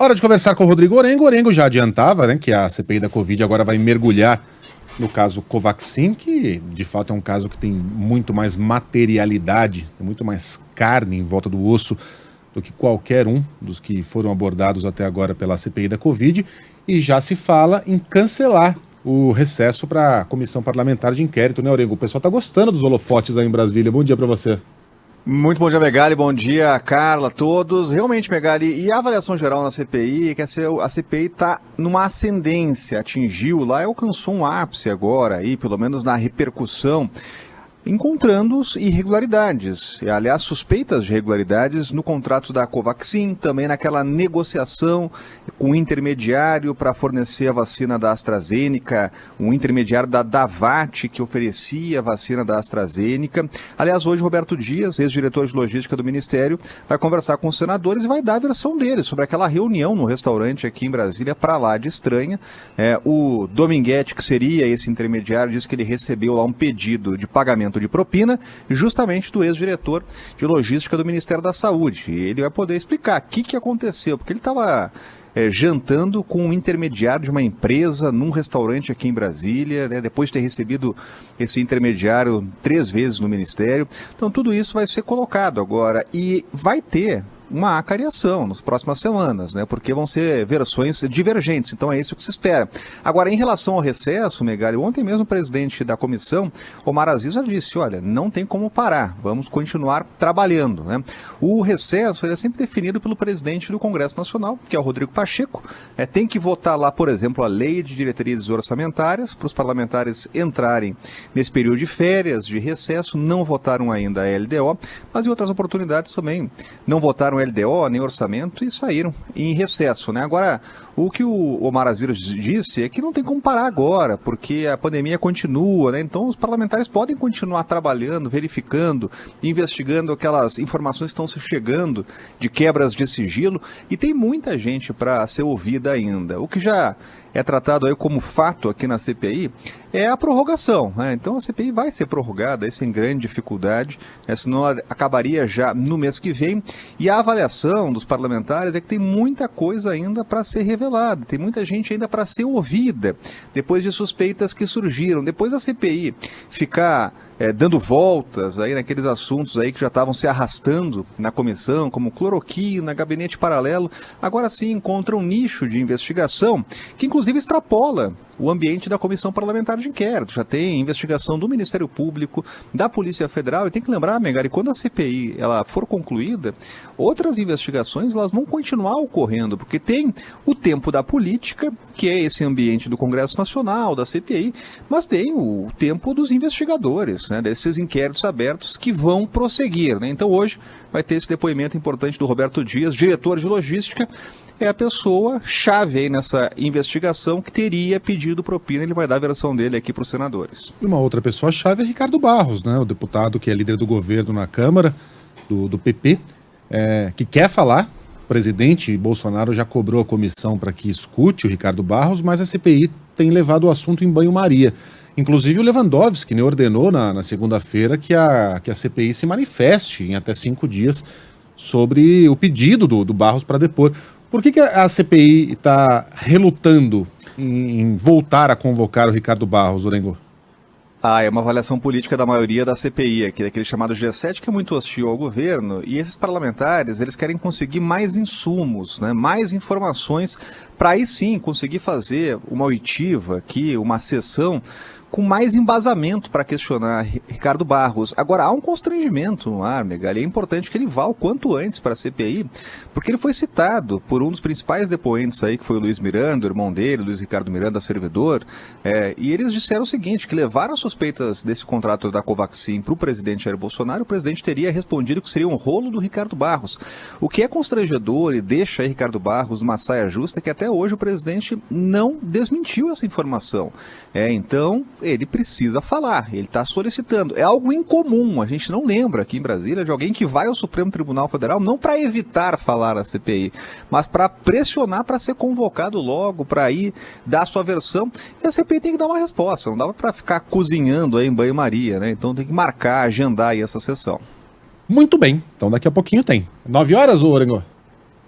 Hora de conversar com o Rodrigo Orengo. Orengo já adiantava, né, que a CPI da Covid agora vai mergulhar no caso Covaxin, que de fato é um caso que tem muito mais materialidade, tem muito mais carne em volta do osso do que qualquer um dos que foram abordados até agora pela CPI da Covid, e já se fala em cancelar o recesso para a Comissão Parlamentar de Inquérito, né, Orengo? O pessoal está gostando dos holofotes aí em Brasília. Bom dia para você. Muito bom dia, Megali. Bom dia, Carla, todos. Realmente, Megali, e a avaliação geral na CPI, que a CPI está numa ascendência, atingiu lá, alcançou um ápice agora, aí, pelo menos na repercussão, encontrando irregularidades, aliás, suspeitas de irregularidades no contrato da Covaxin, também naquela negociação com o intermediário para fornecer a vacina da AstraZeneca, um intermediário da Davat que oferecia a vacina da AstraZeneca. Aliás, hoje Roberto Dias, ex-diretor de logística do Ministério, vai conversar com os senadores e vai dar a versão dele sobre aquela reunião no restaurante aqui em Brasília, para lá de estranha. O Dominguete, que seria esse intermediário, disse que ele recebeu lá um pedido de pagamento de propina, justamente do ex-diretor de logística do Ministério da Saúde. E ele vai poder explicar o que aconteceu, porque ele estava jantando com um intermediário de uma empresa num restaurante aqui em Brasília, né, depois de ter recebido esse intermediário 3 vezes no Ministério. Então tudo isso vai ser colocado agora e vai ter uma acariação nas próximas semanas, né? Porque vão ser versões divergentes, então é isso que se espera. Agora, em relação ao recesso, Megali, ontem mesmo o presidente da comissão, Omar Aziz, já disse, olha, não tem como parar, vamos continuar trabalhando, né? O recesso ele é sempre definido pelo presidente do Congresso Nacional, que é o Rodrigo Pacheco, tem que votar lá, por exemplo, a lei de diretrizes orçamentárias, para os parlamentares entrarem nesse período de férias, de recesso, não votaram ainda a LDO, mas em outras oportunidades também não votaram LDO, nem orçamento, e saíram em recesso, né? Agora, o que o Omar Aziz disse é que não tem como parar agora, porque a pandemia continua, né? Então os parlamentares podem continuar trabalhando, verificando, investigando aquelas informações que estão se chegando de quebras de sigilo, e tem muita gente para ser ouvida ainda. O que já é tratado aí como fato aqui na CPI é a prorrogação, né? Então a CPI vai ser prorrogada, sem grande dificuldade, né? Senão ela acabaria já no mês que vem. E a avaliação dos parlamentares é que tem muita coisa ainda para ser revelada, tem muita gente ainda para ser ouvida, depois de suspeitas que surgiram, depois da CPI ficar dando voltas aí naqueles assuntos aí que já estavam se arrastando na comissão, como cloroquina, gabinete paralelo. Agora sim encontra um nicho de investigação que inclusive extrapola o ambiente da Comissão Parlamentar de Inquérito. Já tem investigação do Ministério Público, da Polícia Federal, e tem que lembrar, Megari, quando a CPI ela for concluída, outras investigações elas vão continuar ocorrendo, porque tem o tempo da política, que é esse ambiente do Congresso Nacional, da CPI, mas tem o tempo dos investigadores, né, desses inquéritos abertos que vão prosseguir, né? Então hoje vai ter esse depoimento importante do Roberto Dias, diretor de logística, é a pessoa chave aí nessa investigação que teria pedido propina. Ele vai dar a versão dele aqui para os senadores. E uma outra pessoa chave é Ricardo Barros, né, o deputado que é líder do governo na Câmara, do PP, que quer falar. O presidente Bolsonaro já cobrou a comissão para que escute o Ricardo Barros, mas a CPI tem levado o assunto em banho-maria. Inclusive o Lewandowski, né, ordenou na segunda-feira que a CPI se manifeste em até 5 dias sobre o pedido do Barros para depor. Por que a CPI está relutando em voltar a convocar o Ricardo Barros, Orengo? É uma avaliação política da maioria da CPI, aqui, daquele chamado G7, que é muito hostil ao governo, e esses parlamentares, eles querem conseguir mais insumos, né, mais informações, para aí sim conseguir fazer uma oitiva aqui, uma sessão com mais embasamento para questionar Ricardo Barros. Agora, há um constrangimento no ar, Megali. É importante que ele vá o quanto antes para a CPI, porque ele foi citado por um dos principais depoentes aí, que foi o Luiz Miranda, o irmão dele, Luiz Ricardo Miranda, servidor, e eles disseram o seguinte, que levaram as suspeitas desse contrato da Covaxin para o presidente Jair Bolsonaro, o presidente teria respondido que seria um rolo do Ricardo Barros. O que é constrangedor e deixa aí Ricardo Barros numa saia justa é que até hoje o presidente não desmentiu essa informação. Então, ele precisa falar, ele está solicitando. É algo incomum, a gente não lembra aqui em Brasília de alguém que vai ao Supremo Tribunal Federal não para evitar falar a CPI, mas para pressionar para ser convocado logo, para ir dar a sua versão. E a CPI tem que dar uma resposta, não dá para ficar cozinhando aí em banho-maria, né? Então tem que marcar, agendar aí essa sessão. Muito bem, então daqui a pouquinho tem. 9 horas, Orengo?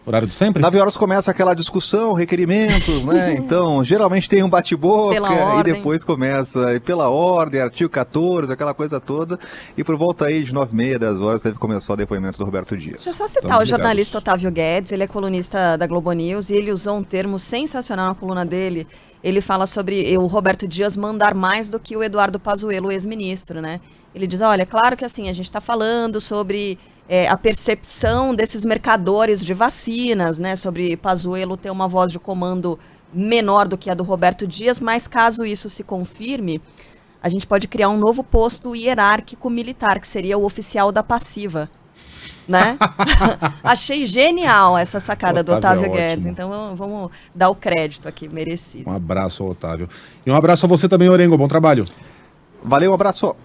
Horário de sempre? 9 horas começa aquela discussão, requerimentos, né? Então, geralmente tem um bate-boca e depois começa pela ordem, artigo 14, aquela coisa toda. E por volta aí de 9h30, 10 horas, deve começar o depoimento do Roberto Dias. Deixa eu só citar o jornalista Otávio Guedes, ele é colunista da Globo News e ele usou um termo sensacional na coluna dele. Ele fala sobre o Roberto Dias mandar mais do que o Eduardo Pazuello, ex-ministro, né? Ele diz, olha, claro que assim, a gente está falando sobre a percepção desses mercadores de vacinas, né? Sobre Pazuello ter uma voz de comando menor do que a do Roberto Dias, mas caso isso se confirme, a gente pode criar um novo posto hierárquico militar, que seria o oficial da passiva. Né? Achei genial essa sacada do Otávio Guedes, então vamos dar o crédito aqui, merecido. Um abraço ao Otávio. E um abraço a você também, Orengo, bom trabalho. Valeu, um abraço.